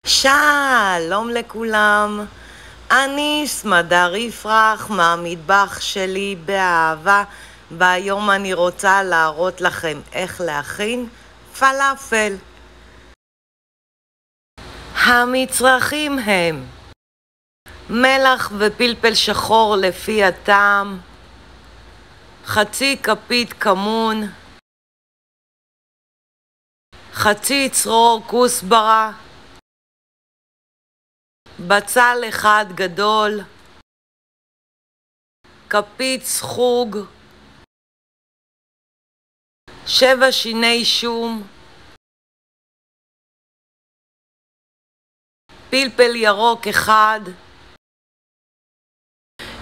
שלום לכולם, אני סמדר יפרח מהמטבח שלי באהבה, והיום אני רוצה להראות לכם איך להכין פלאפל. המצרכים הם מלח ופלפל שחור לפי הטעם, חצי כפית כמון, חצי צרור כוסברה, בצל אחד גדול, כפית סחוג, 7 שיני שום, פלפל ירוק אחד,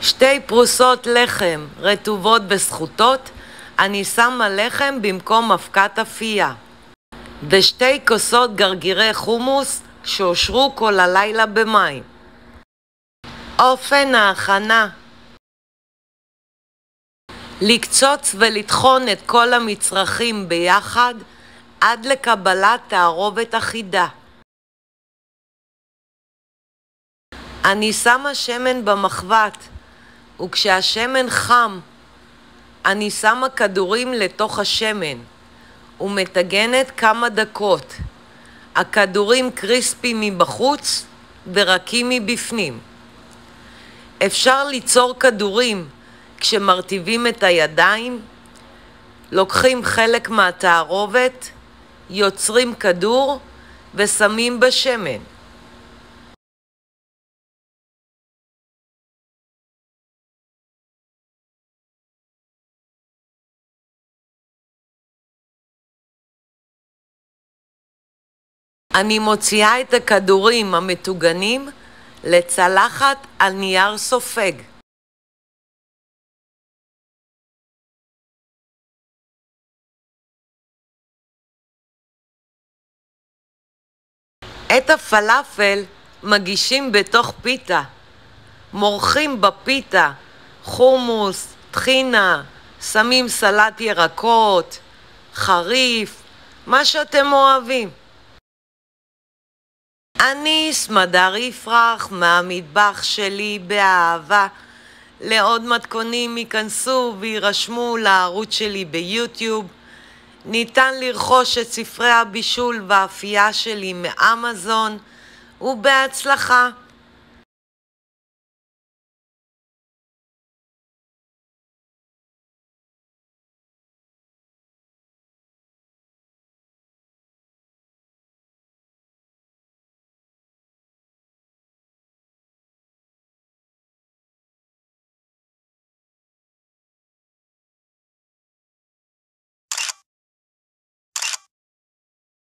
2 פרוסות לחם רטובות בסחוטות, אני שמה לחם במקום אבקת אפייה, ו2 כוסות גרגירי חומוס שאושרו כל הלילה במים. אופן ההכנה: לקצוץ ולטחון את כל המצרכים ביחד עד לקבלת תערובת אחידה. אני שמה שמן במחבת, וכשהשמן חם אני שמה כדורים לתוך השמן ומטגנת כמה דקות. הכדורים קריספי מבחוץ ורקים מבפנים. אפשר ליצור כדורים כשמרטיבים את הידיים, לוקחים חלק מהתערובת, יוצרים כדור ושמים בשמן. אני מוציאה את הכדורים המטוגנים לצלחת על נייר סופג. את הפלאפל מגישים בתוך פיתה. מורחים בפיתה חומוס, טחינה, שמים סלט ירקות, חריף, מה שאתם אוהבים. אני סמדר יפרח מהמטבח שלי באהבה. לעוד מתכונים ייכנסו וירשמו לערוץ שלי ביוטיוב. ניתן לרכוש את ספרי הבישול והאפייה שלי מאמזון, ובהצלחה.